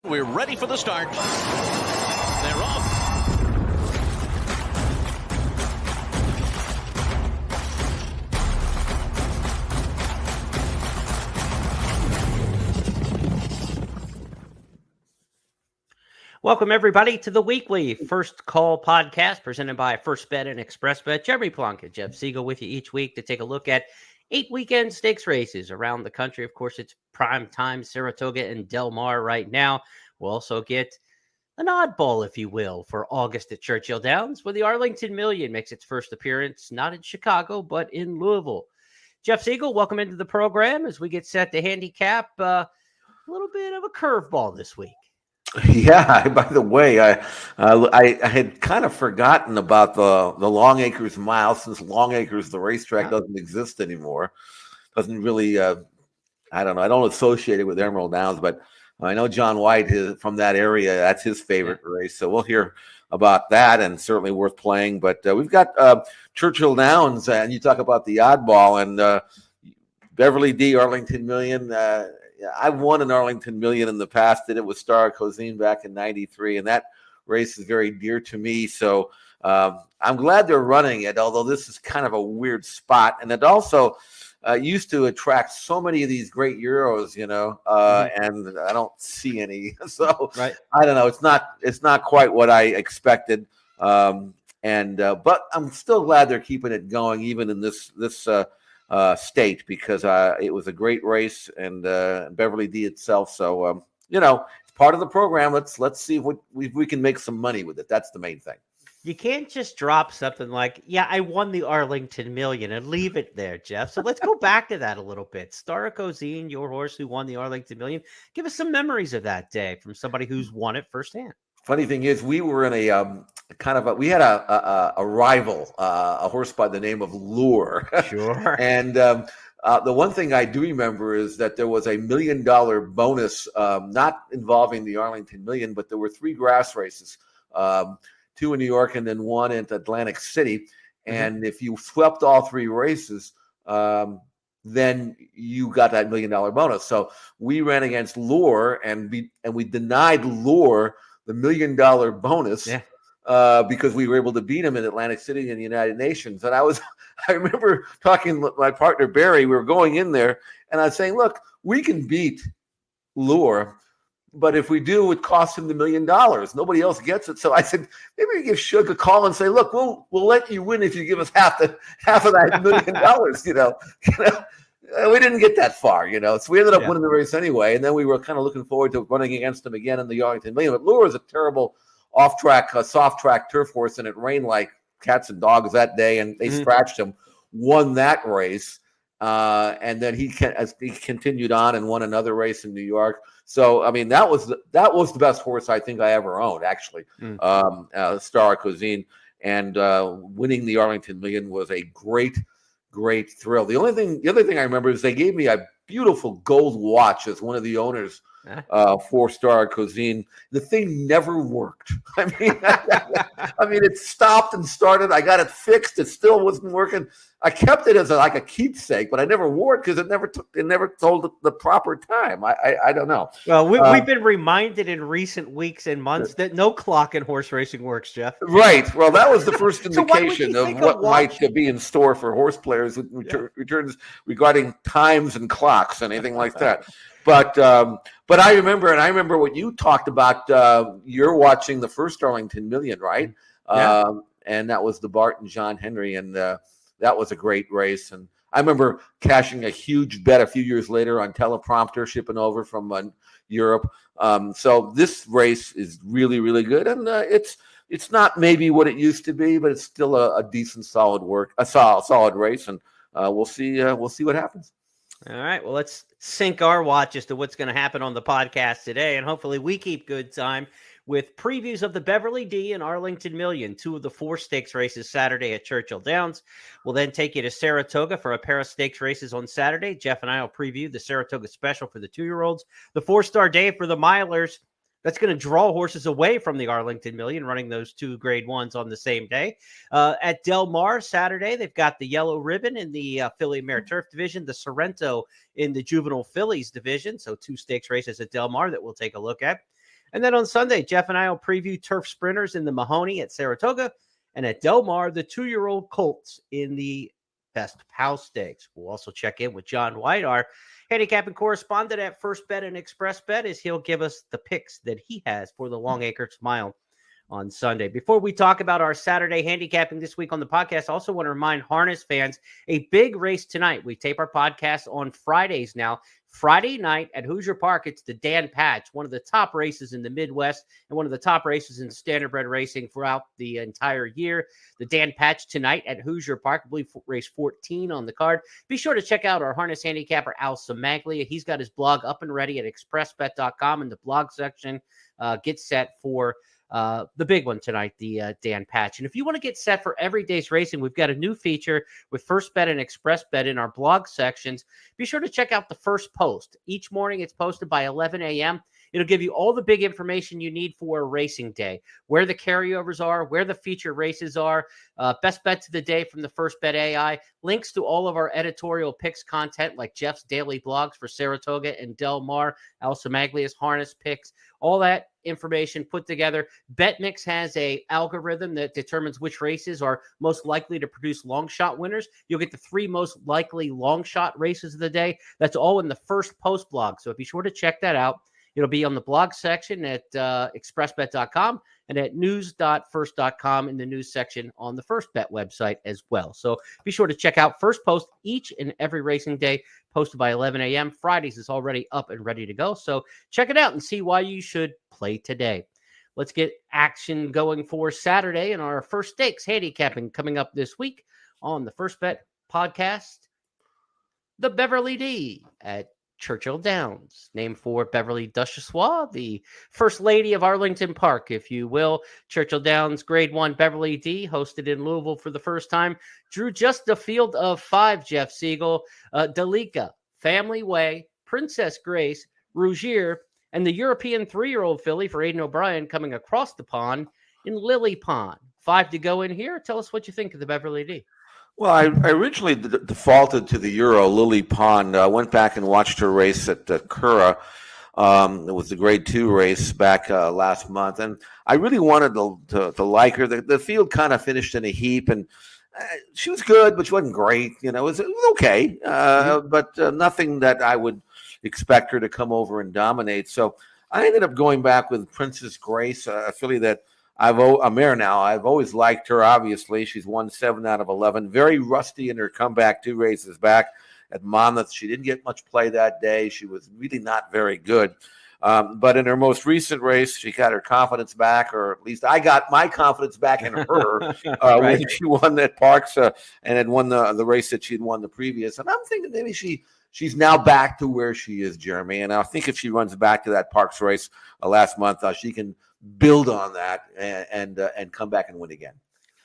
We're ready for the start. They're off. Welcome, everybody, to the weekly First Call podcast presented by BET and Xpressbet. Jeremy Plonk and Jeff Siegel with you each week to take a look at 8 weekend stakes races around the country. Of course, it's prime time Saratoga and Del Mar right now. We'll also get an oddball, if you will, for August at Churchill Downs, where the Arlington Million makes its first appearance, not in Chicago, but in Louisville. Jeff Siegel, welcome into the program as we get set to handicap a little bit of a curveball this week. Yeah. By the way, I had kind of forgotten about the Long Acres Mile, since Long Acres, the racetrack, doesn't exist anymore. Doesn't really, I don't know. I don't associate it with Emerald Downs, but I know John White is from that area. That's his favorite race. So we'll hear about that, and certainly worth playing. But we've got Churchill Downs, and you talk about the oddball, and Beverly D. Arlington Million. I've won an Arlington Million in the past, and it was Saratoga back in '93, and that race is very dear to me. So I'm glad they're running it, although this is kind of a weird spot. And it also used to attract so many of these great Euros, and I don't see any. So right. I don't know. It's not quite what I expected. But I'm still glad they're keeping it going, even in this state, because it was a great race, and Beverly D itself. So it's part of the program. Let's see if we can make some money with it. That's the main thing. You can't just drop something like, I won the Arlington Million and leave it there, Jeff. So let's go back to that a little bit. Saratoga, your horse who won the Arlington Million. Give us some memories of that day from somebody who's won it firsthand. Funny thing is, we were in we had a rival, a horse by the name of Lure. Sure. And the one thing I do remember is that there was a $1 million bonus, not involving the Arlington Million, but there were 3 grass races, 2 in New York and then 1 in Atlantic City. And if you swept all 3 races, then you got that $1 million bonus. So we ran against Lure, and we denied Lure the $1 million bonus because we were able to beat him in Atlantic City in the United Nations. And I remember talking with my partner Barry. We were going in there, and I was saying, "Look, we can beat Lure, but if we do, it costs him the $1 million. Nobody else gets it." So I said, maybe we give Shug a call and say, "Look, we'll let you win if you give us half of that $1 million." We didn't get that far, so we ended up winning the race anyway. And then we were kind of looking forward to running against him again in the Arlington Million. But Lure is a terrible off-track, soft track turf horse, and it rained like cats and dogs that day, and they scratched him. Won that race, and then he continued on and won another race in New York. So I mean, that was the best horse I think I ever owned, actually. Saratoga, and winning the Arlington Million was a great thrill. The other thing I remember is they gave me a beautiful gold watch as one of the owners for Saratoga. The thing never worked. I mean, it stopped and started. I got it fixed. It still wasn't working. I kept it as a keepsake, but I never wore it because it never told the proper time. I don't know. Well, we've been reminded in recent weeks and months that no clock in horse racing works, Jeff. Right. Well, that was the first So indication of what might be in store for horse players with returns regarding times and clocks and anything like that. But I remember what you talked about. You're watching the first Arlington Million, right? Yeah. And that was the Bart and John Henry, and that was a great race. And I remember cashing a huge bet a few years later on teleprompter, shipping over from Europe. So this race is really, really good, and it's not maybe what it used to be, but it's still a decent, solid race, and we'll see what happens. All right. Well, let's sync our watches to what's going to happen on the podcast today, and hopefully we keep good time with previews of the Beverly D and Arlington Million, 2 of the 4 stakes races Saturday at Churchill Downs. We'll then take you to Saratoga for a pair of stakes races on Saturday. Jeff and I will preview the Saratoga Special for the 2-year-olds, the 4-star day for the milers. That's going to draw horses away from the Arlington Million, running those 2 grade 1s on the same day. At Del Mar Saturday, they've got the Yellow Ribbon in the Filly Mare Turf division, the Sorrento in the Juvenile Fillies division. So 2 stakes races at Del Mar that we'll take a look at. And then on Sunday, Jeff and I will preview turf sprinters in the Mahoney at Saratoga, and at Del Mar, the 2-year-old colts in the Best Pal Stakes. We'll also check in with John White, our handicapping correspondent at First Bet and Xpressbet, as he'll give us the picks that he has for the Longacre Mile on Sunday. Before we talk about our Saturday handicapping this week on the podcast, I also want to remind harness fans a big race tonight. We tape our podcast on Fridays now. Friday night at Hoosier Park, it's the Dan Patch, one of the top races in the Midwest and one of the top races in standardbred racing throughout the entire year. The Dan Patch tonight at Hoosier Park, I believe race 14 on the card. Be sure to check out our harness handicapper, Al Samaglia. He's got his blog up and ready at expressbet.com in the blog section. Get set for the big one tonight, the Dan Patch. And if you want to get set for every day's racing, we've got a new feature with First Bet and Xpressbet in our blog sections. Be sure to check out the first post. Each morning it's posted by 11 a.m. It'll give you all the big information you need for a racing day, where the carryovers are, where the feature races are, best bets of the day from the First Bet AI, links to all of our editorial picks content like Jeff's daily blogs for Saratoga and Del Mar, Al Samaglia's harness picks, all that information put together. BetMix has a algorithm that determines which races are most likely to produce long shot winners. You'll get the 3 most likely long shot races of the day. That's all in the first post blog. So be sure to check that out. It'll be on the blog section at expressbet.com and at news.first.com in the news section on the First Bet website as well. So be sure to check out First Post each and every racing day, posted by 11 a.m. Fridays is already up and ready to go. So check it out and see why you should play today. Let's get action going for Saturday and our first stakes handicapping coming up this week on the First Bet podcast. The Beverly D at Churchill Downs, named for Beverly Duchessois, the First Lady of Arlington Park, if you will. Churchill Downs Grade 1 Beverly D, hosted in Louisville for the first time, drew just a field of 5, Jeff Siegel, Dalika, Family Way, Princess Grace, Rougier, and the European 3-year-old filly for Aidan O'Brien coming across the pond in Lily Pond. 5 to go in here. Tell us what you think of the Beverly D. Well, I originally defaulted to the Euro Lily Pond. I went back and watched her race at Curra. It was the Grade 2 race back last month, and I really wanted to like her. The field kind of finished in a heap, and she was good, but she wasn't great. You know, it was okay, but nothing that I would expect her to come over and dominate. So I ended up going back with Princess Grace, a filly that a mare now. I've always liked her, obviously. She's won 7 out of 11. Very rusty in her comeback 2 races back at Monmouth. She didn't get much play that day. She was really not very good. But in her most recent race, she got her confidence back, or at least I got my confidence back in her Right. when she won at Parks and had won the race that she'd won the previous. And I'm thinking maybe she's now back to where she is, Jeremy. And I think if she runs back to that Parks race last month, she can build on that and come back and win again.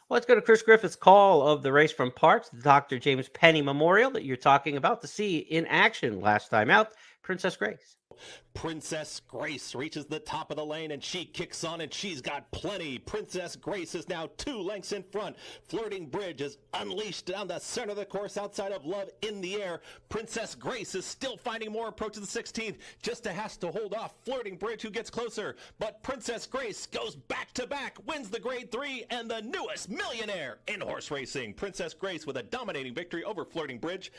Well, let's go to Chris Griffith's call of the race from Parks, the Dr. James Penny Memorial that you're talking about, to see in action last time out, Princess Grace. Princess Grace reaches the top of the lane and she kicks on and she's got plenty. Princess Grace is now 2 lengths in front. Flirting Bridge is unleashed down the center of the course outside of Love in the Air. Princess Grace is still finding more approach to the 16th. Just has to hold off Flirting Bridge, who gets closer. But Princess Grace goes back to back, wins the Grade 3 and the newest millionaire in horse racing. Princess Grace with a dominating victory over Flirting Bridge.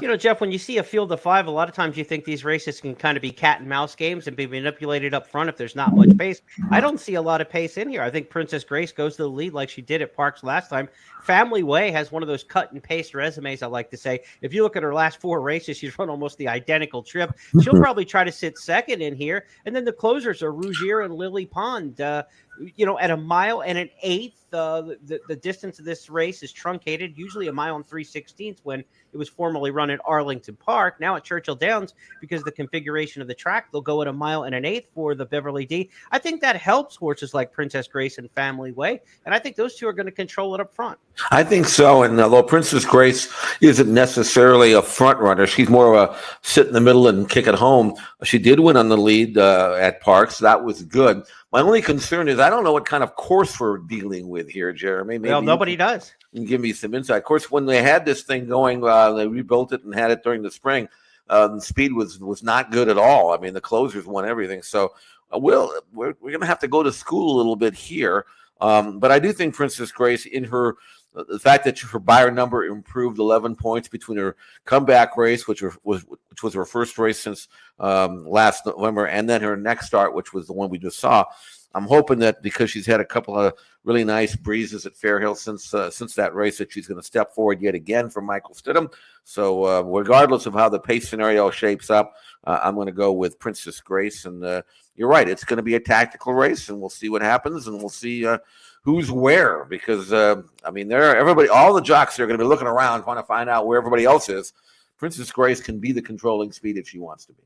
You know, Jeff, when you see a field of 5, a lot of times you think these races can kind of be cat and mouse games and be manipulated up front if there's not much pace. I don't see a lot of pace in here. I think Princess Grace goes to the lead like she did at Parks last time. Family Way has one of those cut and paste resumes, I like to say. If you look at her last 4 races, she's run almost the identical trip. She'll probably try to sit second in here. And then the closers are Rougier and Lily Pond. You know, at 1 mile and 1/8, the distance of this race is truncated, usually 1 mile and 3/16 when it was formerly run at Arlington Park. Now at Churchill Downs, because of the configuration of the track, they'll go at 1 mile and 1/8 for the Beverly D. I think that helps horses like Princess Grace and Family Way, and I think those 2 are going to control it up front. I think so, and although Princess Grace isn't necessarily a front runner, she's more of a sit in the middle and kick it home. She did win on the lead at Parks. That was good. My only concern is I don't know what kind of course we're dealing with here, Jeremy. Maybe Well, nobody does. You can give me some insight. Of course, when they had this thing going, they rebuilt it and had it during the spring. speed was not good at all. I mean, the closers won everything. So we're going to have to go to school a little bit here. But I do think Princess Grace, in her the fact that her buyer number improved 11 points between her comeback race, which was her first race since last November, and then her next start, which was the one we just saw. I'm hoping that because she's had a couple of really nice breezes at Fairhill since that race, that she's going to step forward yet again from Michael Stidham. So regardless of how the pace scenario shapes up, I'm going to go with Princess Grace. And you're right, it's going to be a tactical race, and we'll see what happens, and we'll see who's where. Because I mean, all the jocks are going to be looking around trying to find out where everybody else is. Princess Grace can be the controlling speed if she wants to be.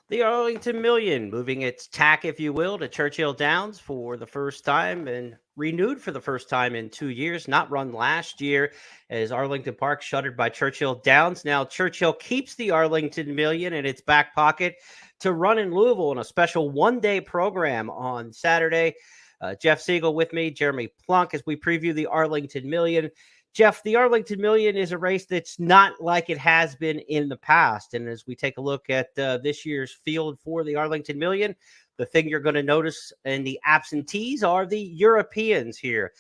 The Arlington Million moving its tack, if you will, to Churchill Downs for the first time and renewed for the first time in 2 years, not run last year as Arlington Park shuttered by Churchill Downs. Now Churchill keeps the Arlington Million in its back pocket to run in Louisville in a special one-day program on Saturday. Jeff Siegel with me, Jeremy Plonk, as we preview the Arlington Million. Jeff, the Arlington Million is a race that's not like it has been in the past. And as we take a look at this year's field for the Arlington Million, the thing you're going to notice in the absentees are the Europeans here.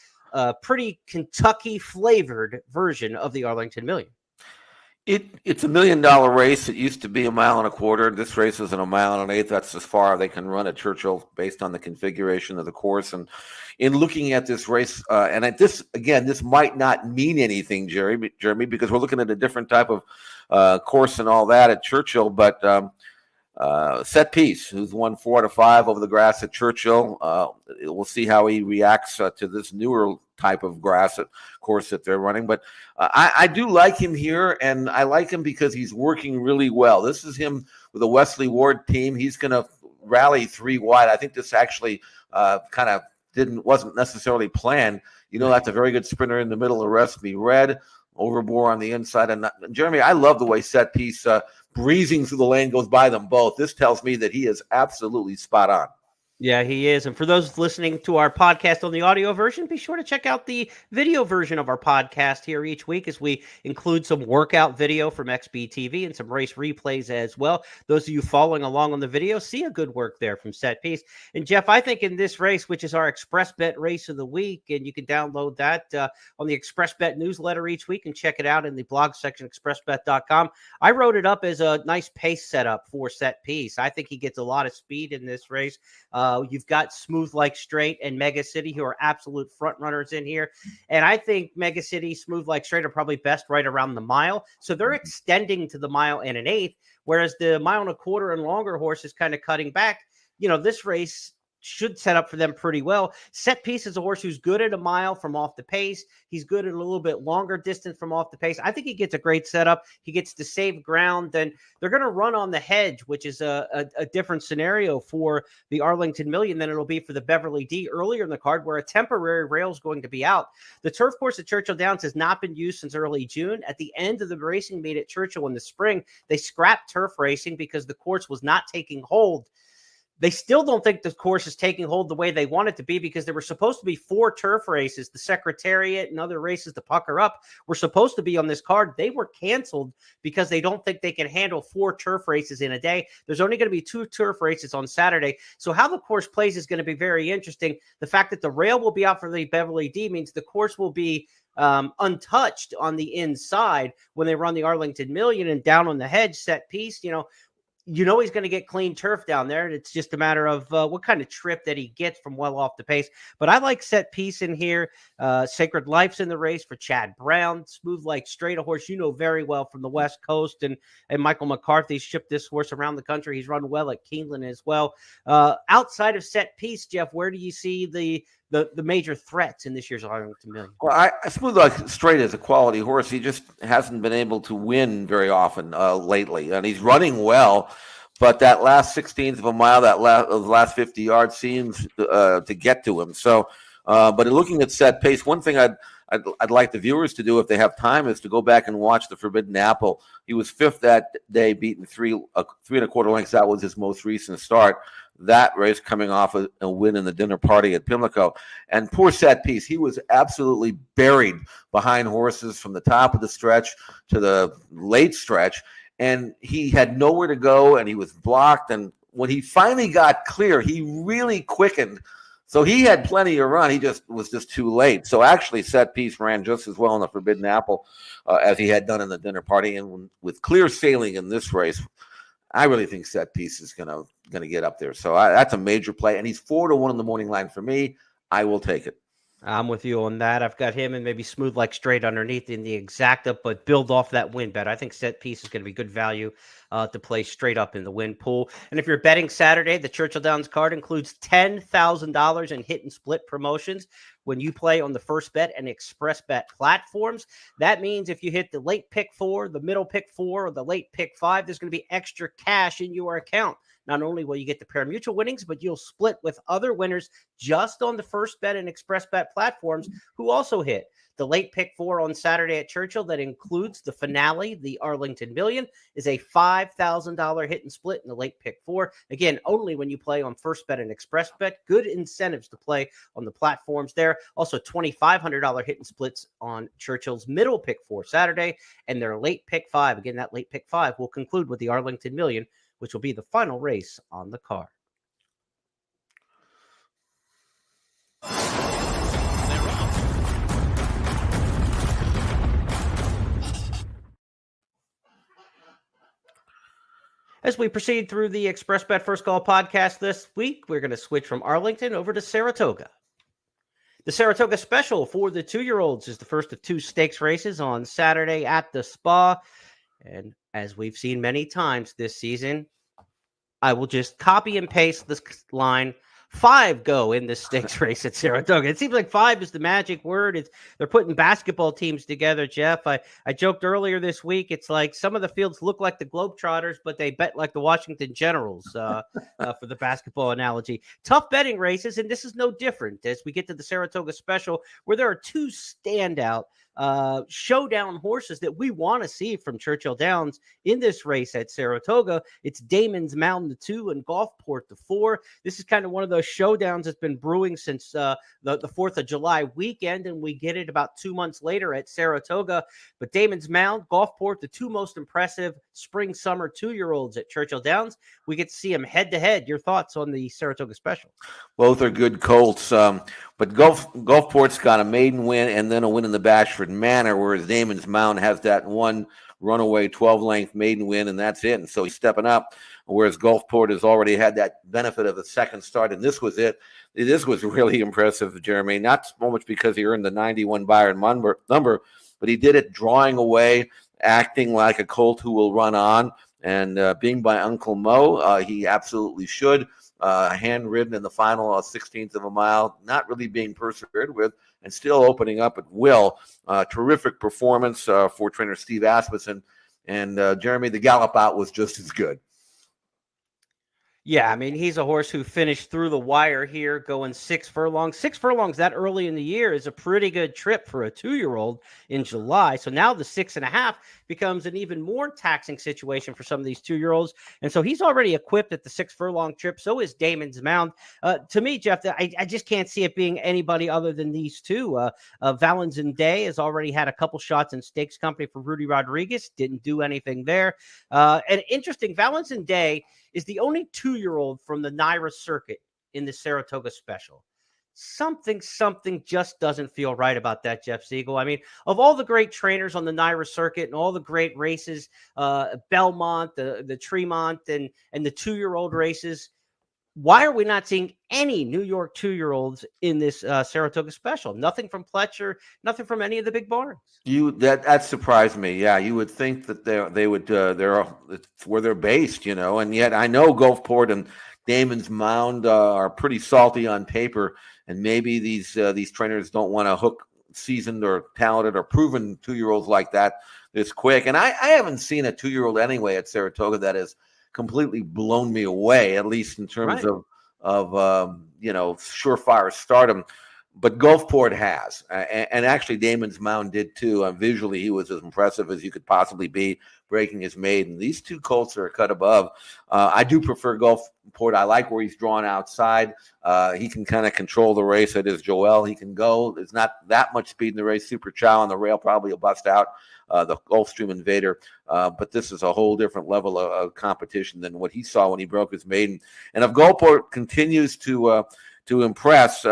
Pretty Kentucky-flavored version of the Arlington Million. It's $1 million race. It used to be 1.25 miles. This race is in 1.1 miles. That's as far they can run at Churchill based on the configuration of the course. And in looking at this race, and at this again, this might not mean anything, Jeremy, because we're looking at a different type of course and all that at Churchill. But Set Piece, who's won 4 out of 5 over the grass at Churchill, we'll see how he reacts to this newer type of grass course that they're running. But I do like him here, and I like him because he's working really well. This is him with a Wesley Ward team. He's going to rally 3 wide. I think this actually kind of wasn't necessarily planned. You know, that's a very good sprinter in the middle. The rest be red, Overbore on the inside. And Jeremy, I love the way Set Piece breezing through the lane goes by them both. This tells me that he is absolutely spot on. Yeah, he is. And for those listening to our podcast on the audio version, be sure to check out the video version of our podcast here each week as we include some workout video from XBTV and some race replays as well. Those of you following along on the video see a good work there from Set Piece. And Jeff, I think in this race, which is our XpressBet race of the week, and you can download that on the XpressBet newsletter each week and check it out in the blog section, expressbet.com. I wrote it up as a nice pace setup for Set Piece. I think he gets a lot of speed in this race. You've got Smooth Like Straight and Mega City, who are absolute front runners in here. And I think Mega City, Smooth Like Straight are probably best right around the mile. So they're extending to the 1 1/8, whereas the 1 1/4 and longer horse is kind of cutting back. You know, this race should set up for them pretty well. Set Piece is a horse who's good at 1 mile from off the pace. He's good at a little bit longer distance from off the pace. I think he gets a great setup. He gets to save ground. Then they're going to run on the hedge, which is a different scenario for the Arlington Million than it'll be for the Beverly D earlier in the card, where a temporary rail is going to be out. The turf course at Churchill Downs has not been used since early June. At the end of the racing meet at Churchill in the spring, they scrapped turf racing because the course was not taking hold. They still don't think the course is taking hold the way they want it to be, because there were supposed to be 4 turf races. The Secretariat and other races to pucker up were supposed to be on this card. They were canceled because they don't think they can handle 4 turf races in a day. There's only going to be 2 turf races on Saturday. So how the course plays is going to be very interesting. The fact that the rail will be out for the Beverly D means the course will be untouched on the inside when they run the Arlington Million, and down on the hedge, Set Piece, you know he's going to get clean turf down there. It's just a matter of what kind of trip that he gets from well off the pace. But I like Set Piece in here. Sacred Life's in the race for Chad Brown. Smooth Like Straight, a horse you know very well from the West Coast. And Michael McCarthy shipped this horse around the country. He's run well at Keeneland as well. Outside of Set Piece, Jeff, where do you see the major threats in this year's Arlington Million? Well, Smooth Like Straight is a quality horse. He just hasn't been able to win very often lately, and he's running well. But that last 16th of a mile, those last 50 yards seems to get to him. So, but in looking at Set Pace, one thing I'd like the viewers to do if they have time is to go back and watch the Forbidden Apple. He was 5th that day, beaten 3 1/4 lengths. That was his most recent start. that race coming off a win in the dinner party at Pimlico. And poor Set Piece, he was absolutely buried behind horses from the top of the stretch to the late stretch, and he had nowhere to go, and he was blocked. And when he finally got clear, he really quickened. So he had plenty of run. He was just too late. So actually, Set Piece ran just as well in the Forbidden Apple as he had done in the dinner party. And with clear sailing in this race, I really think Set Piece is gonna get up there. So that's a major play. And he's 4-1 in the morning line for me. I will take it. I'm with you on that. I've got him and maybe Smooth Like Straight underneath in the exacta, but build off that win bet. I think Set Piece is going to be good value to play straight up in the win pool. And if you're betting Saturday, the Churchill Downs card includes $10,000 in hit and split promotions when you play on the First Bet and Xpressbet platforms. That means if you hit the late pick 4, the middle pick 4, or the late pick 5, there's going to be extra cash in your account. Not only will you get the pari-mutuel winnings, but you'll split with other winners just on the First Bet and Xpressbet platforms who also hit. The late pick 4 on Saturday at Churchill that includes the finale, the Arlington Million, is a $5,000 hit and split in the late pick 4. Again, only when you play on First Bet and Xpressbet. Good incentives to play on the platforms there. Also, $2,500 hit and splits on Churchill's middle pick 4 Saturday and their late pick 5. Again, that late pick 5 will conclude with the Arlington Million, which will be the final race on the card. As we proceed through the Xpressbet First Call podcast this week, we're going to switch from Arlington over to Saratoga. The Saratoga Special for the 2-year-olds is the first of 2 stakes races on Saturday at the Spa. And as we've seen many times this season, I will just copy and paste this line. 5 go in this stakes race at Saratoga. It seems like 5 is the magic word. They're putting basketball teams together, Jeff. I joked earlier this week, it's like some of the fields look like the Globetrotters, but they bet like the Washington Generals for the basketball analogy. Tough betting races, and this is no different as we get to the Saratoga Special, where there are 2 standout showdown horses that we want to see from Churchill Downs in this race at Saratoga. It's Damon's Mountain, the 2, and Gulfport, the 4. This is kind of one of those showdowns that's been brewing since the 4th of July weekend, and we get it about 2 months later at Saratoga. But Damon's Mound, Gulfport, the 2 most impressive spring-summer 2-year-olds at Churchill Downs. We get to see them head-to-head. Your thoughts on the Saratoga Special? Both are good colts, but Gulfport's got a maiden win and then a win in the Bashford Manor, whereas Damon's Mound has that one runaway 12-length maiden win, and that's it. And so he's stepping up, whereas Gulfport has already had that benefit of a second start, and this was it. This was really impressive, Jeremy, not so much because he earned the 91 Byron number, but he did it drawing away, acting like a colt who will run on, and being by Uncle Mo, he absolutely should. Hand-ridden in the final 16th of a mile, not really being persevered with, and still opening up at will. Terrific performance for trainer Steve Asmussen. And Jeremy, the gallop out was just as good. Yeah, I mean, he's a horse who finished through the wire here going 6 furlongs. 6 furlongs that early in the year is a pretty good trip for a 2-year-old in July. So now the 6.5 becomes an even more taxing situation for some of these 2-year-olds. And so he's already equipped at the 6 furlong trip. So is Damon's Mound. To me, Jeff, I just can't see it being anybody other than these 2. Valens and Day has already had a couple shots in stakes company for Rudy Rodriguez. Didn't do anything there. And interesting, Valens and Day is the only 2-year-old from the NYRA circuit in the Saratoga Special. Something just doesn't feel right about that, Jeff Siegel. I mean, of all the great trainers on the NYRA circuit and all the great races, Belmont, the Tremont, and the 2-year-old races, why are we not seeing any New York 2-year-olds in this Saratoga Special? Nothing from Pletcher, nothing from any of the big barns. That surprised me. Yeah, you would think that they would they're where they're based, and yet I know Gulfport and Damon's Mound are pretty salty on paper, and maybe these trainers don't want to hook seasoned or talented or proven 2-year-olds like that this quick. And I haven't seen a 2-year-old anyway at Saratoga that has completely blown me away, at least in terms of surefire stardom. but Gulfport has, and actually Damon's Mound did too. Visually, he was as impressive as you could possibly be, breaking his maiden. These two colts are a cut above. I do prefer Gulfport. I like where he's drawn outside. He can kind of control the race. It is Joel. He can go. There's not that much speed in the race. Super Chow on the rail probably will bust out the Gulfstream Invader. But this is a whole different level of competition than what he saw when he broke his maiden. And if Gulfport continues to impress,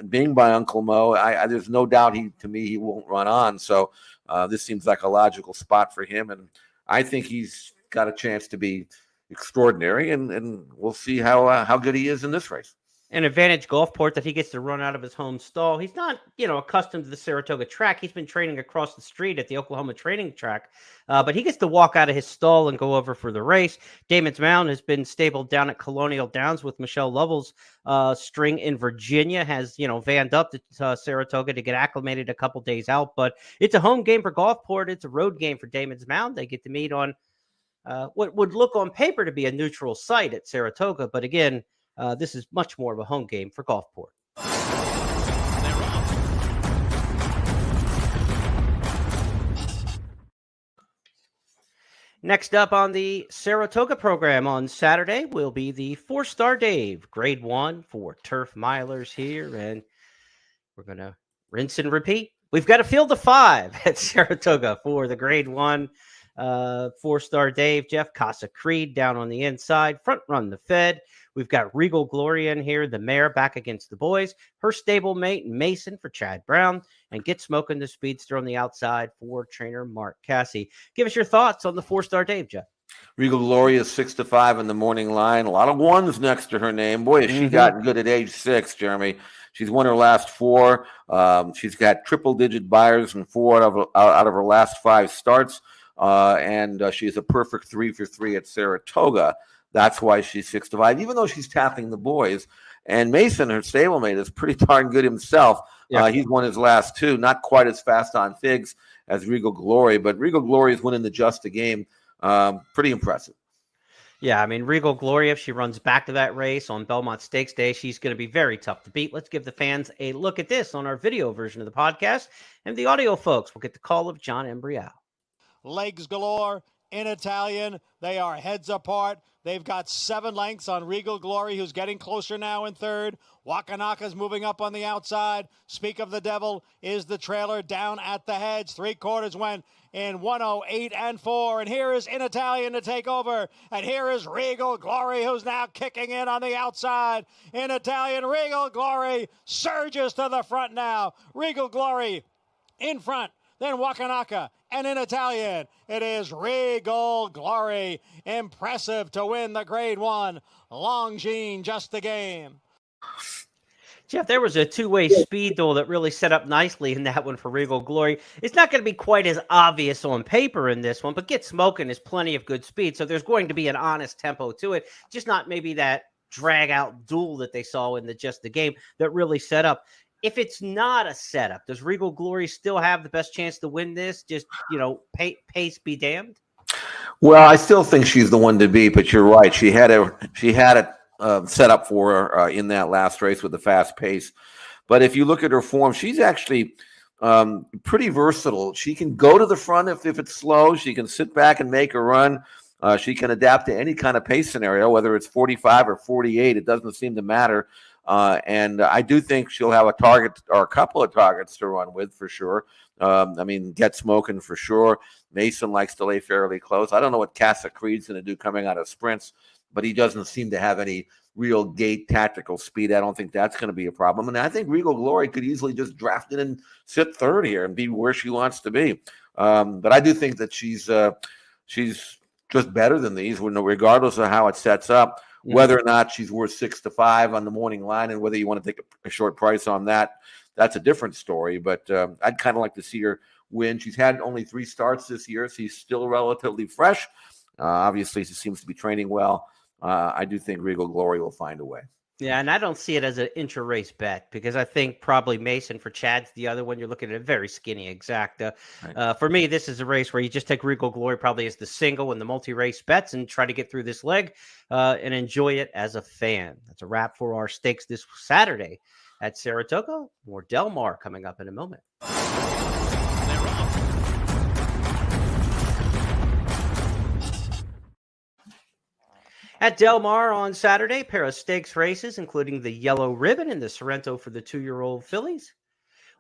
being by Uncle Mo, there's no doubt he won't run on. So this seems like a logical spot for him, and I think he's got a chance to be extraordinary, and we'll see how good he is in this race. An advantage Gulfport that he gets to run out of his home stall. He's not, accustomed to the Saratoga track. He's been training across the street at the Oklahoma training track, but he gets to walk out of his stall and go over for the race. Damon's Mound has been stabled down at Colonial Downs with Michelle Lovell's string in Virginia, has, vanned up to Saratoga to get acclimated a couple days out, but it's a home game for Gulfport. It's a road game for Damon's Mound. They get to meet on what would look on paper to be a neutral site at Saratoga, but again, this is much more of a home game for Gulfport. Next up on the Saratoga program on Saturday will be the 4-Star Dave, grade 1 for turf milers here. And we're going to rinse and repeat. We've got a field of 5 at Saratoga for the grade 1 4-Star Dave. Jeff Casa Creed down on the inside. Front run the Fed. We've got Regal Gloria in here, the mare back against the boys. Her stablemate Mason for Chad Brown, and Get Smoking the Speedster on the outside for trainer Mark Cassie. Give us your thoughts on the 4-Star Dave, Jeff. Regal Gloria is 6-5 in the morning line. A lot of ones next to her name. Boy, has she gotten good at age 6, Jeremy. She's won her last 4. She's got triple-digit buyers in 4 out of her last 5 starts, and she's a perfect 3 for 3 at Saratoga. That's why she's 6-5, even though she's tackling the boys. And Mason, her stablemate, is pretty darn good himself. Yeah. He's won his last 2, not quite as fast on figs as Regal Glory, but Regal Glory is winning the just a game. Pretty impressive. Yeah, I mean, Regal Glory, if she runs back to that race on Belmont Stakes Day, she's going to be very tough to beat. Let's give the fans a look at this on our video version of the podcast. And the audio folks will get the call of John Embrial. Legs galore in Italian. They are heads apart. They've got 7 lengths on Regal Glory, who's getting closer now in 3rd. Wakanaka's moving up on the outside. Speak of the Devil is the trailer down at the heads. 3/4 went in 1:08 and 4. And here is In Italian to take over. And here is Regal Glory, who's now kicking in on the outside. In Italian, Regal Glory surges to the front now. Regal Glory in front. Then Wakanaka, and In Italian, it is Regal Glory. Impressive to win the grade 1. Longines, just the game. Jeff, there was a 2-way speed duel that really set up nicely in that one for Regal Glory. It's not going to be quite as obvious on paper in this one, but Get Smoking is plenty of good speed, so there's going to be an honest tempo to it, just not maybe that drag-out duel that they saw in the just the game that really set up. If it's not a setup, does Regal Glory still have the best chance to win this? Just, pace be damned? Well, I still think she's the one to beat, but you're right. She had it set up for her in that last race with the fast pace. But if you look at her form, she's actually pretty versatile. She can go to the front if it's slow. She can sit back and make a run. She can adapt to any kind of pace scenario, whether it's 45 or 48. It doesn't seem to matter. And I do think she'll have a target or a couple of targets to run with for sure. Get Smoking for sure. Mason likes to lay fairly close. I don't know what Casa Creed's going to do coming out of sprints, but he doesn't seem to have any real gate tactical speed. I don't think that's going to be a problem. And I think Regal Glory could easily just draft in and sit 3rd here and be where she wants to be. But I do think that she's just better than these, regardless of how it sets up. Whether or not she's worth 6-5 on the morning line, and whether you want to take a short price on that, that's a different story. But I'd kind of like to see her win. She's had only 3 starts this year. She's still relatively fresh. Obviously, she seems to be training well. I do think Regal Glory will find a way. Yeah, and I don't see it as an intra-race bet because I think probably Mason for Chad's the other one. You're looking at a very skinny exacta. Right. For me, this is a race where you just take Regal Glory probably as the single and the multi-race bets and try to get through this leg and enjoy it as a fan. That's a wrap for our stakes this Saturday at Saratoga. More Del Mar coming up in a moment. They're off. At Del Mar on Saturday, pair of stakes races, including the Yellow Ribbon and the Sorrento for the 2-year-old fillies.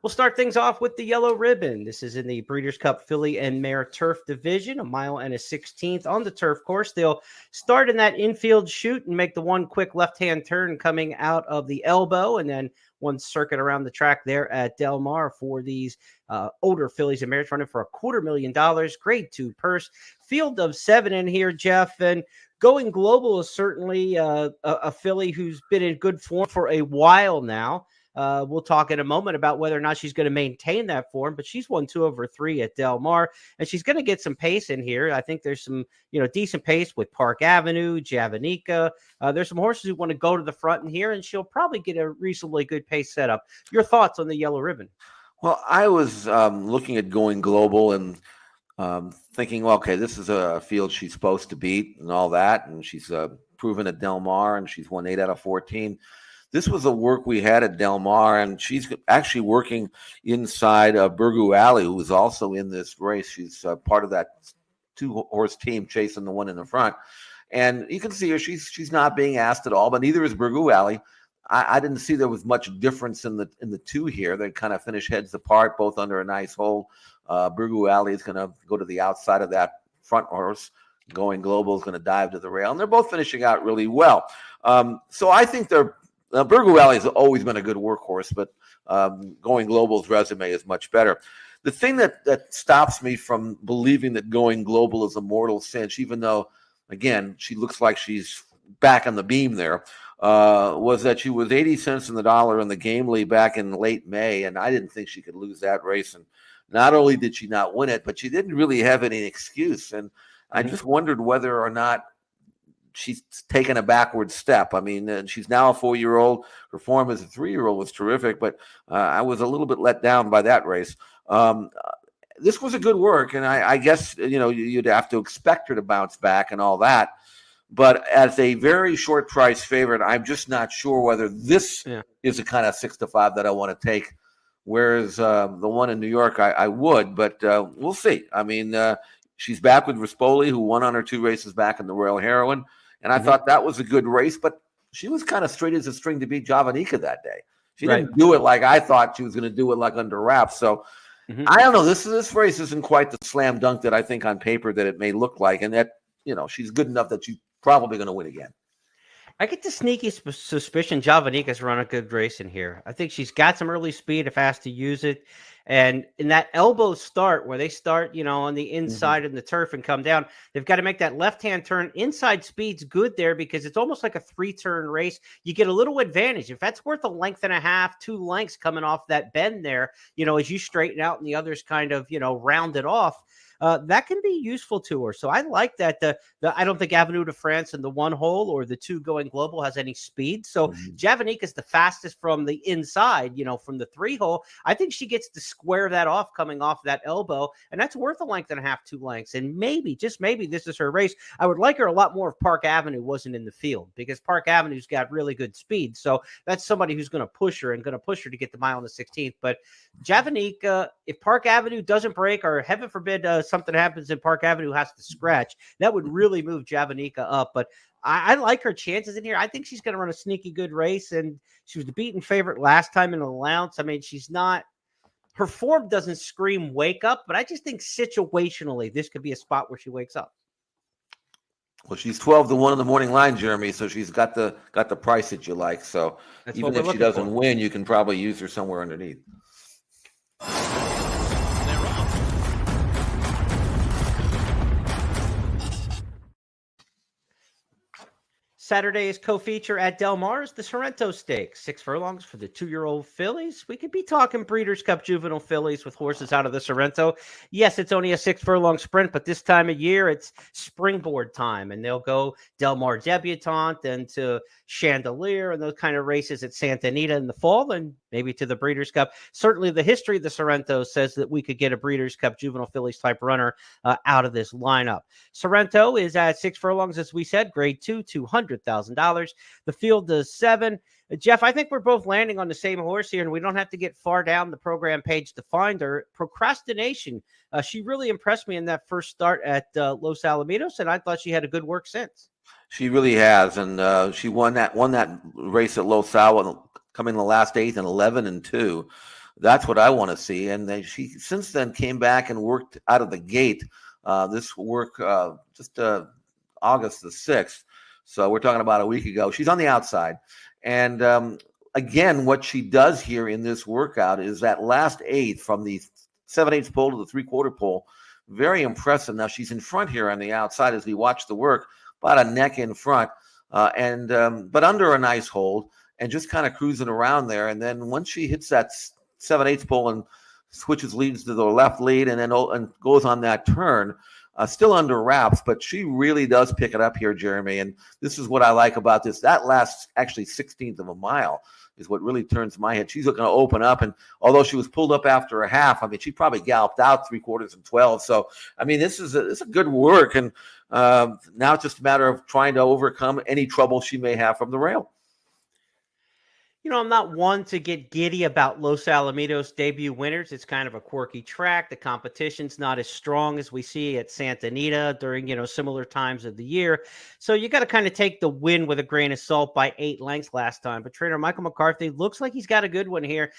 We'll start things off with the Yellow Ribbon. This is in the Breeders' Cup Filly and Mare Turf Division, 1 mile and a 16th on the turf course. They'll start in that infield chute and make the one quick left-hand turn coming out of the elbow, and then one circuit around the track there at Del Mar for these older fillies and mares running for $250,000. Grade 2 purse. Field of 7 in here, Jeff, and Going Global is certainly a filly who's been in good form for a while now. We'll talk in a moment about whether or not she's going to maintain that form, but she's won 2 over 3 at Del Mar, and she's going to get some pace in here. I think there's some, decent pace with Park Avenue, Javanica. There's some horses who want to go to the front in here, and she'll probably get a reasonably good pace setup. Your thoughts on the Yellow Ribbon? Well, I was looking at Going Global and thinking, well, okay, this is a field she's supposed to beat and all that, and she's proven at Del Mar, and she's won 8 out of 14. This was the work we had at Del Mar, and she's actually working inside Burgoo Alley, who is also in this race. She's part of that 2-horse team chasing the one in the front. And you can see her, she's not being asked at all, but neither is Burgoo Alley. I didn't see there was much difference in the two here. They kind of finish heads apart, both under a nice hold. Burgoo Alley is going to go to the outside of that front horse. Going Global is going to dive to the rail, and they're both finishing out really well. So I think Burgoo Alley has always been a good workhorse, but Going Global's resume is much better. The thing that stops me from believing that Going Global is a mortal cinch, even though, again, she looks like she's back on the beam there, was that she was 80 cents in the dollar in the Gamely back in late May, and I didn't think she could lose that race. And not only did she not win it, but she didn't really have any excuse. And I just wondered whether or not she's taken a backward step. I mean, she's now a 4-year-old. Her form as a 3-year-old was terrific, but I was a little bit let down by that race. This was a good work, and I guess, you'd have to expect her to bounce back and all that. But as a very short price favorite, I'm just not sure whether this is the kind of 6-5 that I want to take. Whereas the one in New York, I would, but we'll see. I mean, she's back with Rispoli, who won on her 2 races back in the Royal Heroine. And I thought that was a good race, but she was kind of straight as a string to beat Javanica that day. She didn't do it like I thought she was going to do it, like under wraps. So I don't know. This race isn't quite the slam dunk that I think on paper that it may look like. And that, she's good enough that she's probably going to win again. I get the sneaky suspicion Javanica's run a good race in here. I think she's got some early speed if asked to use it. And in that elbow start where they start, on the inside in the turf and come down, they've got to make that left-hand turn. Inside speed's good there because it's almost like a 3-turn race. You get a little advantage. If that's worth 1.5 lengths, 2 lengths coming off that bend there, as you straighten out and the others kind of, round it off. That can be useful to her. So I like that. I don't think Avenue de France in the 1 hole or the 2 Going Global has any speed. So Javanica is the fastest from the inside, from the 3 hole. I think she gets to square that off coming off that elbow, and that's worth 1.5 lengths, 2 lengths. And maybe, just maybe, this is her race. I would like her a lot more if Park Avenue wasn't in the field, because Park Avenue's got really good speed. So that's somebody who's going to push her to get the mile on the 16th. But Javanica, if Park Avenue doesn't break, or heaven forbid something happens and Park Avenue has to scratch, that would really move Javanica up. But I like her chances in here. I think she's going to run a sneaky good race, and she was the beaten favorite last time in an allowance. I mean, her form doesn't scream wake up, but I just think situationally this could be a spot where she wakes up. Well, she's 12-1 in the morning line, Jeremy, so she's got the price that you like. So that's even if she doesn't win, you can probably use her somewhere underneath. Saturday's co-feature at Del Mar is the Sorrento Stakes, 6 furlongs for the 2-year-old fillies. We could be talking Breeders' Cup juvenile fillies with horses out of the Sorrento. Yes, it's only a 6-furlong sprint, but this time of year it's springboard time, and they'll go Del Mar Debutante and to Chandelier and those kind of races at Santa Anita in the fall, and maybe to the Breeders' Cup. Certainly the history of the Sorrento says that we could get a Breeders' Cup juvenile fillies type runner out of this lineup. Sorrento is at 6 furlongs, as we said, grade 2, $200,000. $100,000. The field does 7. Jeff, I think we're both landing on the same horse here, and we don't have to get far down the program page to find her. Procrastination. She really impressed me in that first start at Los Alamitos, and I thought she had a good work since. She really has, and she won that race at Los Al, coming in the last 8th and 11-2. That's what I want to see. And she since then came back and worked out of the gate. This work just August the 6th. So we're talking about a week ago. She's on the outside. And again, what she does here in this workout is that last 8th from the 7/8 pole to the 3/4 pole. Very impressive. Now she's in front here on the outside as we watch the work, about a neck in front, but under a nice hold and just kind of cruising around there. And then once she hits that 7/8 pole and switches leads to the left lead and then goes on that turn, still under wraps, but she really does pick it up here, Jeremy. And this is what I like about this. That last actually 16th of a mile is what really turns my head. She's going to open up, and although she was pulled up after a half, I mean, she probably galloped out 3/4 and 12. So, I mean, this is a good work, and now it's just a matter of trying to overcome any trouble she may have from the rail. You know, I'm not one to get giddy about Los Alamitos debut winners. It's kind of a quirky track. The competition's not as strong as we see at Santa Anita during, similar times of the year. So you got to kind of take the win with a grain of salt by 8 lengths last time. But trainer Michael McCarthy looks like he's got a good one here.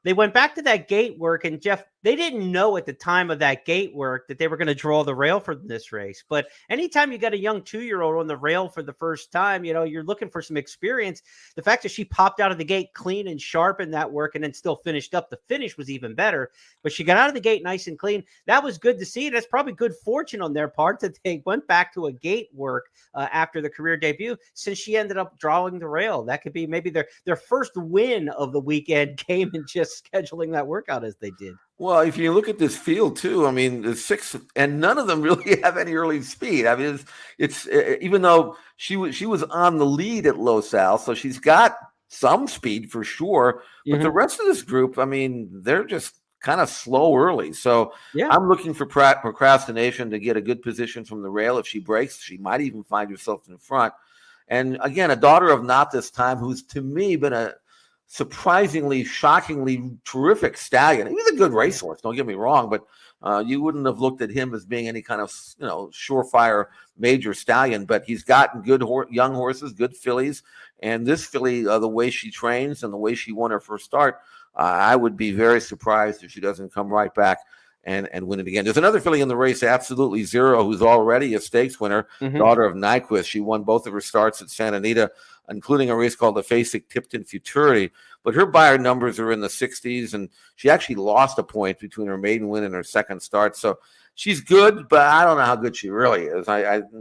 They went back to that gate work, and Jeff, they didn't know at the time of that gate work that they were going to draw the rail for this race. But anytime you got a young 2-year-old on the rail for the first time, you're looking for some experience. The fact that she popped out of the gate clean and sharp in that work and then still finished up, the finish was even better. But she got out of the gate nice and clean. That was good to see. That's probably good fortune on their part that they went back to a gate work after the career debut, since she ended up drawing the rail. That could be maybe their first win of the weekend came in just scheduling that workout as they did. Well, if you look at this field too, I mean, the 6, and none of them really have any early speed. I mean, it's even though she was on the lead at Los Al, so she's got some speed for sure. But the rest of this group, I mean, they're just kind of slow early. So yeah. I'm looking for procrastination to get a good position from the rail. If she breaks, she might even find herself in front. And again, a daughter of Not This Time, who's to me been a surprisingly, shockingly terrific stallion. He was a good racehorse, don't get me wrong, but you wouldn't have looked at him as being any kind of surefire major stallion. But he's gotten good young horses, good fillies, and this filly, the way she trains and the way she won her first start, I would be very surprised if she doesn't come right back and win it again. There's another filly in the race, Absolutely Zero, who's already a stakes winner, daughter of Nyquist. She won both of her starts at Santa Anita, including a race called the Fasig Tipton Futurity. But her buyer numbers are in the 60s, and she actually lost a point between her maiden win and her second start. So she's good, but I don't know how good she really is.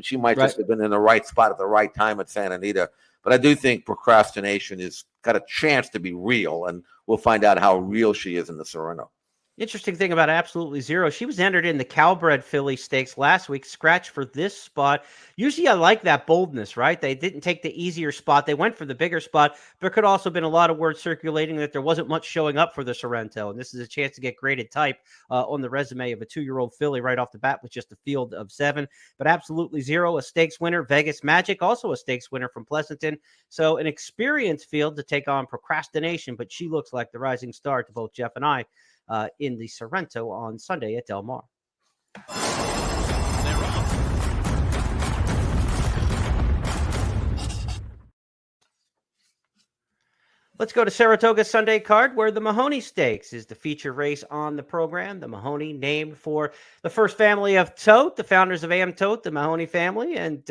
She might just have been in the right spot at the right time at Santa Anita. But I do think procrastination has got a chance to be real, and we'll find out how real she is in the Sorrento. Interesting thing about Absolutely Zero, she was entered in the Calbred Filly Stakes last week, scratched for this spot. Usually I like that boldness, right? They didn't take the easier spot. They went for the bigger spot. There could also have been a lot of words circulating that there wasn't much showing up for the Sorrento, and this is a chance to get graded type on the resume of a 2-year-old filly right off the bat with just a field of 7. But Absolutely Zero, a stakes winner. Vegas Magic, also a stakes winner from Pleasanton. So an experienced field to take on procrastination, but she looks like the rising star to both Jeff and I in the Sorrento on Sunday at Del Mar. They're off. Let's go to Saratoga Sunday card, where the Mahoney Stakes is the feature race on the program. The Mahoney, named for the first family of Tote, the founders of AM Tote, the Mahoney family. And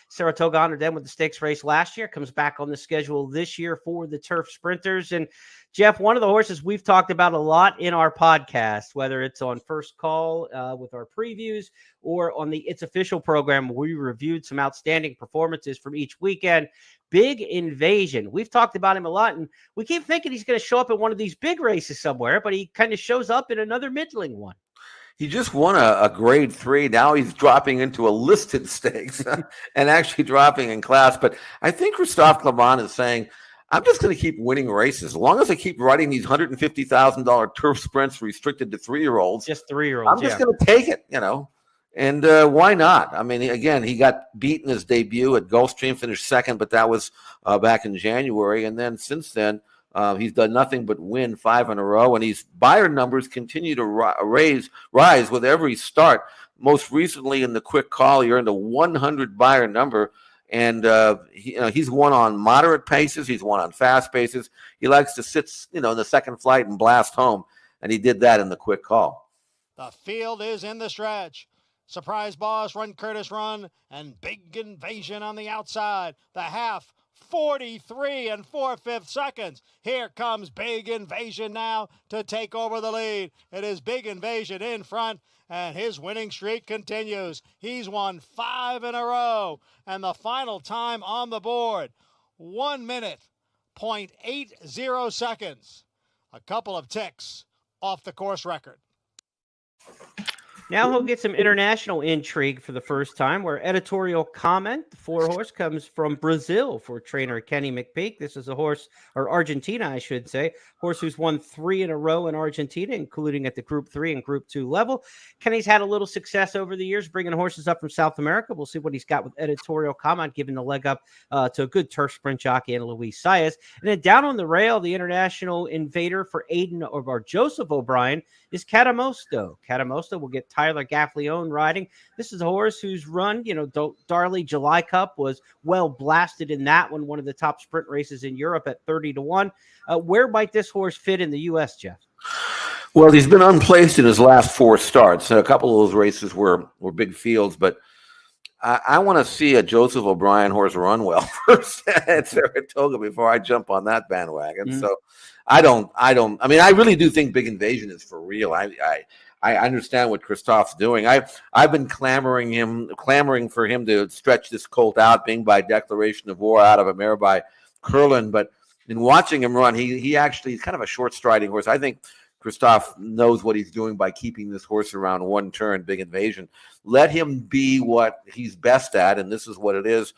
Saratoga honored them with the stakes race last year. Comes back on the schedule this year for the Turf Sprinters. And Jeff, one of the horses we've talked about a lot in our podcast, whether it's on First Call with our previews or on the It's Official program, where we reviewed some outstanding performances from each weekend. Big Invasion. We've talked about him a lot, and we keep thinking he's going to show up in one of these big races somewhere, but he kind of shows up in another middling one. He just won a grade 3. Now he's dropping into a listed stakes and actually dropping in class. But I think Christophe Clement is saying, I'm just going to keep winning races. As long as I keep riding these $150,000 turf sprints restricted to 3-year-olds. Just 3-year-olds. I'm just going to take it, And why not? I mean, again, he got beat in his debut at Gulfstream, finished second, but that was back in January. And then since then, he's done nothing but win 5 in a row. And his Bayern numbers continue to rise with every start. Most recently in the quick call, he earned a 100 Bayern number. And he's won on moderate paces. He's won on fast paces. He likes to sit, in the second flight and blast home. And he did that in the quick call. The field is in the stretch. Surprise boss, run Curtis run, and big invasion on the outside. The half, 43 and 4/5 seconds. Here comes Big Invasion now to take over the lead. It is Big Invasion in front, and his winning streak continues. He's won 5 in a row, and the final time on the board, 1 minute, 0.80 seconds. A couple of ticks off the course record. Now he'll get some international intrigue for the first time, where editorial comment, the 4-horse, comes from Brazil for trainer Kenny McPeak. This is a horse, or Argentina, I should say, horse who's won 3 in a row in Argentina, including at the Group 3 and Group 2 level. Kenny's had a little success over the years bringing horses up from South America. We'll see what he's got with editorial comment, giving the leg up to a good turf sprint jockey and Luis Saez. And then down on the rail, the international invader for Aiden or Joseph O'Brien is Catamosto. Catamosto will get Tyler Gaffleone riding. This is a horse whose run, Darley July Cup was well blasted in that one of the top sprint races in Europe at 30-1. Where might this horse fit in the U.S., Jeff? Well, he's been unplaced in his last 4 starts. A couple of those races were big fields, but I want to see a Joseph O'Brien horse run well first at Saratoga before I jump on that bandwagon. Mm-hmm. So I really do think Big Invasion is for real. I understand what Christophe's doing. I've been clamoring for him to stretch this colt out, being by declaration of war out of a mare by Curlin. But in watching him run, he actually is kind of a short striding horse. I think Christophe knows what he's doing by keeping this horse around one turn, Big Invasion. Let him be what he's best at, and this is what it is.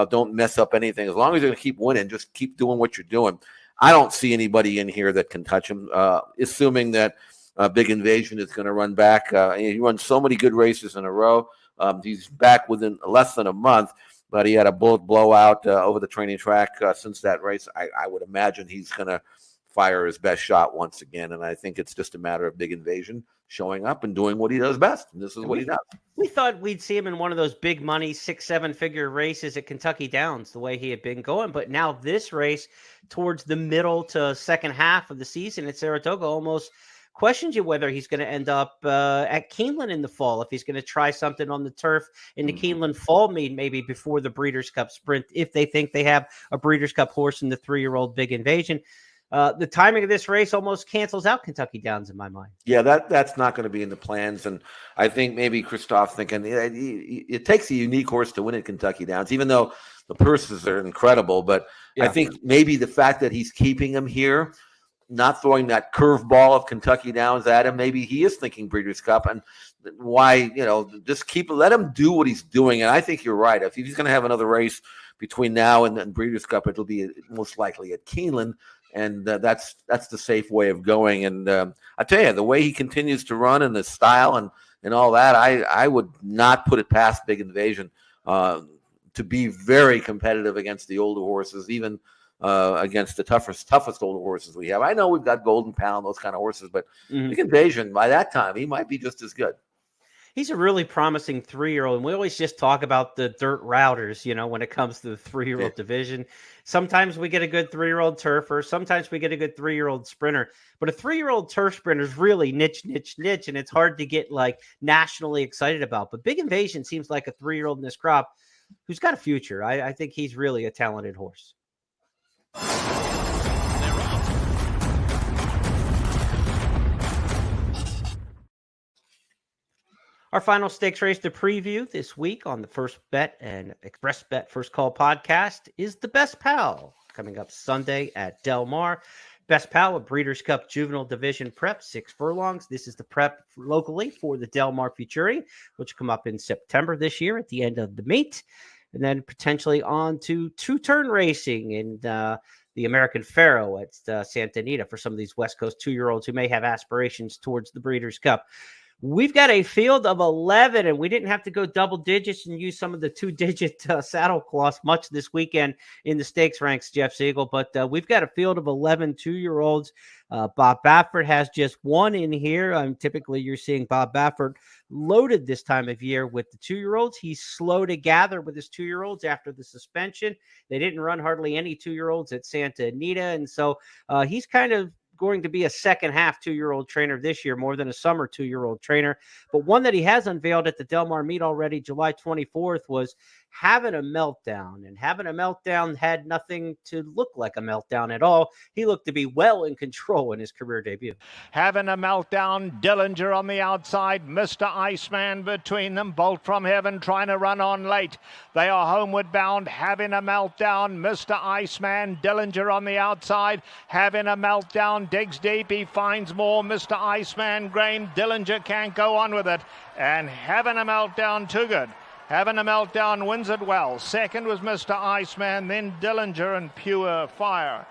Don't mess up anything. As long as you're going to keep winning, just keep doing what you're doing. I don't see anybody in here that can touch him, assuming that Big Invasion is going to run back. He runs so many good races in a row. He's back within less than a month, but he had a bullet blowout over the training track since that race. I would imagine he's going to fire his best shot once again, and I think it's just a matter of Big Invasion showing up and doing what he does best, and this is what he does. We thought we'd see him in one of those big money 6-7 figure races at Kentucky Downs, the way he had been going, but now this race towards the middle to second half of the season at Saratoga almost questions you whether he's going to end up at Keeneland in the fall, if he's going to try something on the turf in the Keeneland fall meet, maybe before the Breeders' Cup Sprint, if they think they have a Breeders' Cup horse in the 3-year-old Big Invasion. The timing of this race almost cancels out Kentucky Downs in my mind. Yeah, that's not going to be in the plans. And I think maybe Christophe thinking it takes a unique horse to win at Kentucky Downs, even though the purses are incredible. But yeah. I think maybe the fact that he's keeping him here, not throwing that curveball of Kentucky Downs at him, maybe he is thinking Breeders' Cup. And why, just let him do what he's doing. And I think you're right. If he's going to have another race between now and Breeders' Cup, it'll be most likely at Keeneland. And that's the safe way of going. And I tell you, the way he continues to run and the style and all that, I would not put it past Big Invasion to be very competitive against the older horses, even against the toughest older horses we have. I know we've got Golden Pound, those kind of horses, but Big Invasion, by that time, he might be just as good. He's a really promising 3-year-old, and we always just talk about the dirt routers, when it comes to the 3-year-old division. Sometimes we get a good 3-year-old turfer. Sometimes we get a good 3-year-old sprinter. But a 3-year-old turf sprinter is really niche, and it's hard to get nationally excited about. But Big Invasion seems like a 3-year-old in this crop who's got a future. I think he's really a talented horse. Our final stakes race to preview this week on the First Bet and Xpressbet First Call podcast is the Best Pal, coming up Sunday at Del Mar. Best Pal, a Breeders' Cup Juvenile Division prep, 6 furlongs. This is the prep locally for the Del Mar Futuri, which will come up in September this year at the end of the meet. And then potentially on to 2-turn racing in the American Pharaoh at Santa Anita for some of these West Coast 2-year-olds who may have aspirations towards the Breeders' Cup. We've got a field of 11, and we didn't have to go double digits and use some of the two-digit saddle cloths much this weekend in the stakes ranks, Jeff Siegel. But we've got a field of 11 two-year-olds. Bob Baffert has just one in here. Typically, you're seeing Bob Baffert loaded this time of year with the two-year-olds. He's slow to gather with his two-year-olds after the suspension. They didn't run hardly any two-year-olds at Santa Anita, and so he's kind of going to be a second half two-year-old trainer this year more than a summer two-year-old trainer. But one that he has unveiled at the Del Mar meet already, July 24th, was having a meltdown. And having a meltdown had nothing to look like a meltdown at all. He looked to be well in control in his career debut. Having a meltdown, Dillinger on the outside, Mr. Iceman between them, Bolt from Heaven trying to run on late. They are homeward bound, having a meltdown, Mr. Iceman, Dillinger on the outside, having a meltdown, digs deep, he finds more, Mr. Iceman, Grain, Dillinger can't go on with it, and having a meltdown, too good. Having a meltdown wins it well. Second was Mr. Iceman, then Dillinger and Pure Fire.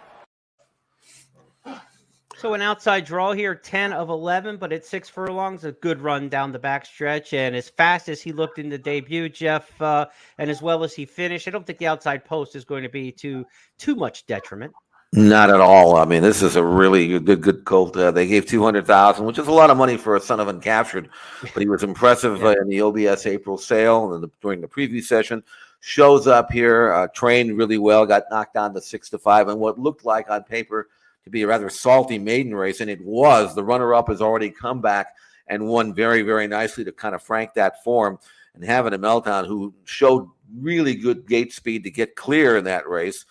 So an outside draw here, 10 of 11, but at 6 furlongs, a good run down the backstretch. And as fast as he looked in the debut, Jeff, and as well as he finished, I don't think the outside post is going to be too much detriment. Not at all. I mean, this is a really good colt. They gave $200,000, which is a lot of money for a son of uncaptured, but he was impressive in the OBS April sale and during the preview session. Shows up here, trained really well, got knocked down to 6-5, and what looked like on paper to be a rather salty maiden race, and it was. The runner-up has already come back and won very, very nicely to kind of frank that form. And having a meltdown, who showed really good gate speed to get clear in that race.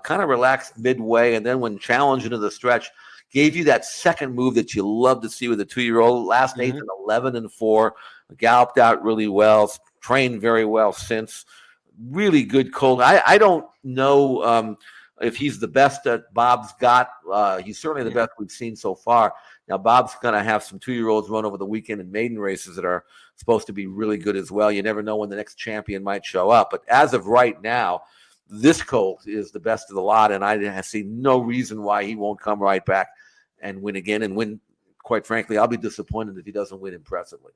Kind of relaxed midway, and then when challenged into the stretch, gave you that second move that you love to see with a two-year-old. Last 8 and 11-4, galloped out really well, trained very well since. Really good colt. I don't know if he's the best that Bob's got. He's certainly the best we've seen so far. Now, Bob's going to have some two-year-olds run over the weekend in maiden races that are supposed to be really good as well. You never know when the next champion might show up. But as of right now, this colt is the best of the lot, and I see no reason why he won't come right back and win again. And win, quite frankly, I'll be disappointed if he doesn't win impressively.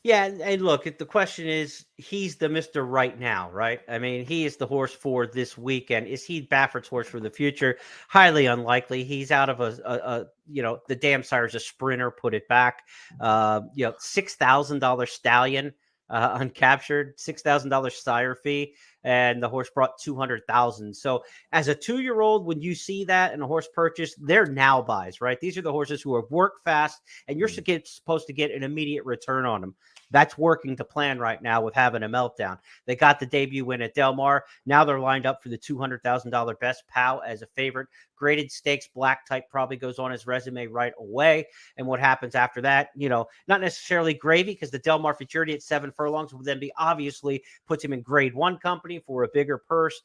Yeah, and look, the question is, he's the Mr. Right Now, right? I mean, he is the horse for this weekend. Is he Baffert's horse for the future? Highly unlikely. He's out of a the damn sire's a sprinter, put it back. $6,000 stallion, uncaptured, $6,000 sire fee, and the horse brought $200,000. So as a 2-year-old, when you see that in a horse purchase, they're now buys, right? These are the horses who are work fast, and you're supposed to get an immediate return on them. That's working to plan right now with having a meltdown. They got the debut win at Del Mar. Now they're lined up for the $200,000 Best Pal as a favorite. Graded stakes, black type probably goes on his resume right away. And what happens after that, not necessarily gravy, because the Del Mar Futurity at 7 furlongs will then be obviously puts him in grade 1 company for a bigger purse.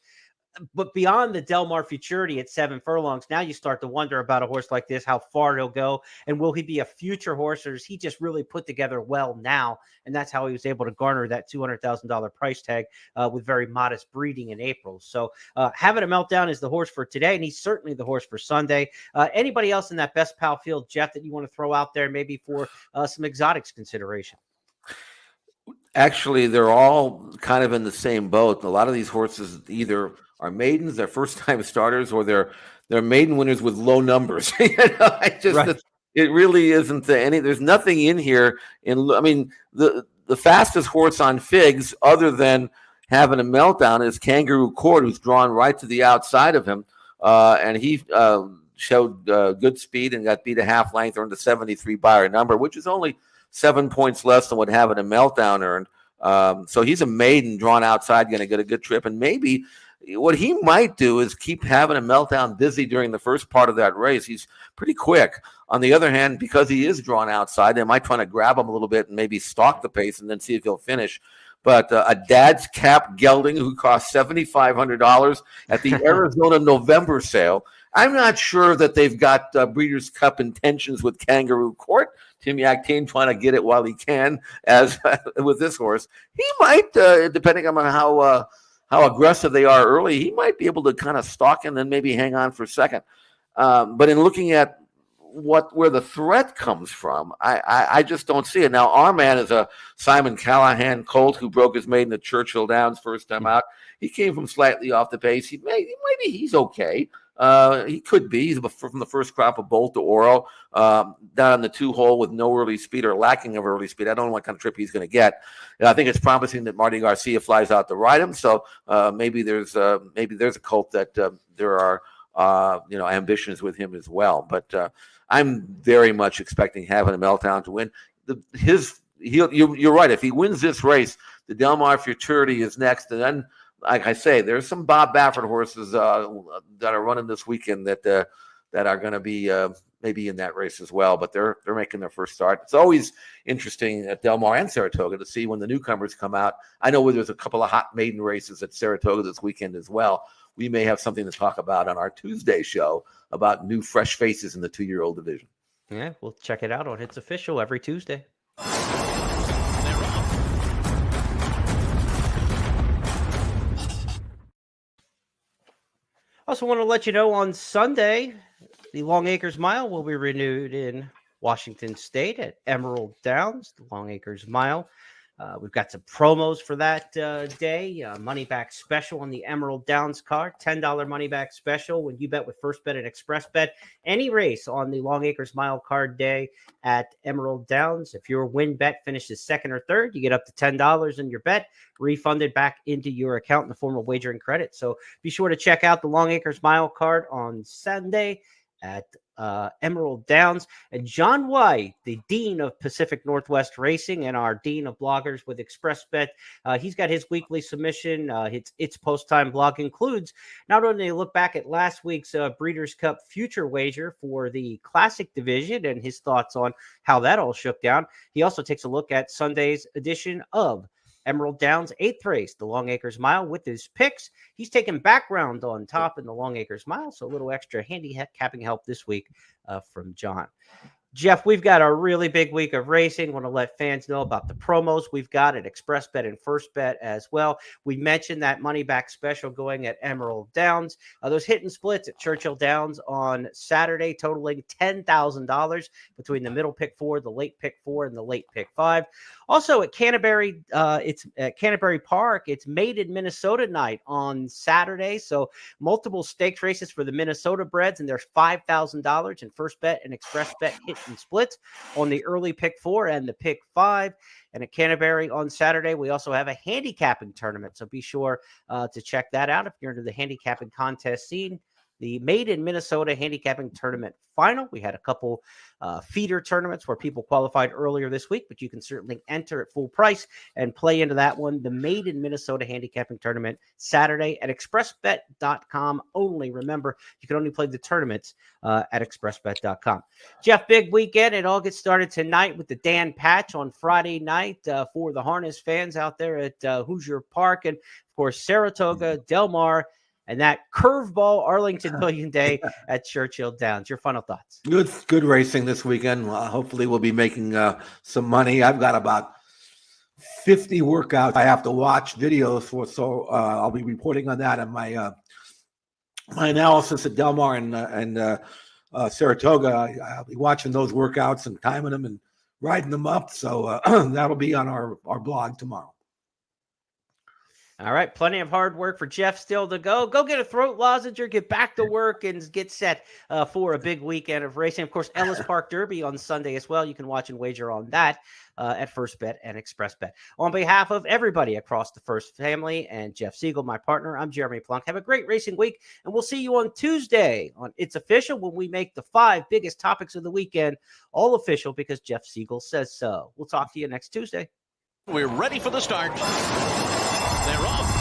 But beyond the Del Mar Futurity at 7 furlongs, now you start to wonder about a horse like this, how far he'll go, and will he be a future horse, or is he just really put together well now? And that's how he was able to garner that $200,000 price tag with very modest breeding in April. So having a meltdown is the horse for today, and he's certainly the horse for Sunday. Anybody else in that Best Pal field, Jeff, that you want to throw out there maybe for some exotics consideration? Actually, they're all kind of in the same boat. A lot of these horses either are maidens, they're first-time starters, or they're maiden winners with low numbers. Right. It really isn't any. There's nothing in here. The fastest horse on Figs, other than having a meltdown, is Kangaroo Court, who's drawn right to the outside of him, and he showed good speed and got beat a half length, earned a 73 Beyer number, which is only 7 points less than what having a meltdown earned. So he's a maiden drawn outside, going to get a good trip. And maybe what he might do is keep having a meltdown busy during the first part of that race. He's pretty quick. On the other hand, because he is drawn outside, they might try to grab him a little bit and maybe stalk the pace and then see if he'll finish. But a Dad's Cap Gelding, who cost $7,500 at the Arizona November sale, I'm not sure that they've got Breeders' Cup intentions with Kangaroo Court. Tim Yakteen trying to get it while he can, as with this horse. He might, depending on how aggressive they are early, he might be able to kind of stalk and then maybe hang on for second. But in looking at where the threat comes from. I just don't see it. Now, our man is a Simon Callahan colt who broke his maiden at Churchill Downs first time out. He came from slightly off the pace. Maybe he's okay. He could be. He's from the first crop of Bolt to Oro, down in the 2-hole with no early speed or lacking of early speed. I don't know what kind of trip he's going to get. And I think it's promising that Marty Garcia flies out to ride him. So maybe there's a colt that there are ambitions with him as well. But I'm very much expecting having a Meltdown to win. You're right. If he wins this race, the Del Mar Futurity is next, and then, like I say, there's some Bob Baffert horses that are running this weekend that are going to be maybe in that race as well. But they're making their first start. It's always interesting at Del Mar and Saratoga to see when the newcomers come out. I know there's a couple of hot maiden races at Saratoga this weekend as well. We may have something to talk about on our Tuesday show about new fresh faces in the 2-year-old division. Yeah, we'll check it out on It's Official every Tuesday. Also want to let you know on Sunday, the Long Acres Mile will be renewed in Washington State at Emerald Downs, the Long Acres Mile. We've got some promos for that day. Money back special on the Emerald Downs card. $10 money back special when you bet with First Bet and Xpressbet. Any race on the Long Acres Mile card day at Emerald Downs. If your win bet finishes second or third, you get up to $10 in your bet refunded back into your account in the form of wagering credit. So be sure to check out the Long Acres Mile card on Sunday at Emerald Downs. And John White, the Dean of Pacific Northwest Racing and our Dean of Bloggers with Xpressbet, he's got his weekly submission. Its post-time blog includes not only a look back at last week's Breeders' Cup future wager for the Classic Division and his thoughts on how that all shook down, he also takes a look at Sunday's edition of Emerald Downs 8th race, the Long Acres Mile, with his picks. He's taking background on top in the Long Acres Mile, so a little extra handicapping help this week from John. Jeff, we've got a really big week of racing. Want to let fans know about the promos we've got at Xpressbet and First Bet as well. We mentioned that money back special going at Emerald Downs. Those hit and splits at Churchill Downs on Saturday, totaling $10,000 between the middle pick 4, the late pick 4, and the late pick 5. Also at Canterbury, it's at Canterbury Park. It's Made in Minnesota night on Saturday. So multiple stakes races for the Minnesota breds, and there's $5,000 in First Bet and Xpressbet hit and splits on the early pick 4 and the pick 5. And at Canterbury on Saturday, we also have a handicapping tournament. So be sure to check that out if you're into the handicapping contest scene. The Made in Minnesota handicapping tournament final. We had a couple feeder tournaments where people qualified earlier this week, but you can certainly enter at full price and play into that one. The Made in Minnesota handicapping tournament Saturday at expressbet.com only. Remember, you can only play the tournaments at expressbet.com. Jeff, big weekend. It all gets started tonight with the Dan Patch on Friday night for the harness fans out there at Hoosier Park. And, of course, Saratoga, Del Mar, and that curveball Arlington Million Day at Churchill Downs. Your final thoughts? Good racing this weekend. Hopefully we'll be making some money. I've got about 50 workouts I have to watch videos for, so I'll be reporting on that in my analysis at Del Mar and Saratoga. I'll be watching those workouts and timing them and writing them up. So that'll be on our blog tomorrow. All right, plenty of hard work for Jeff still to go. Go get a throat lozenge, get back to work, and get set for a big weekend of racing. Of course, Ellis Park Derby on Sunday as well. You can watch and wager on that at First Bet and Xpressbet. On behalf of everybody across the First family and Jeff Siegel, my partner, I'm Jeremy Plonk. Have a great racing week, and we'll see you on Tuesday on It's Official when we make the 5 biggest topics of the weekend all official because Jeff Siegel says so. We'll talk to you next Tuesday. We're ready for the start. They're off.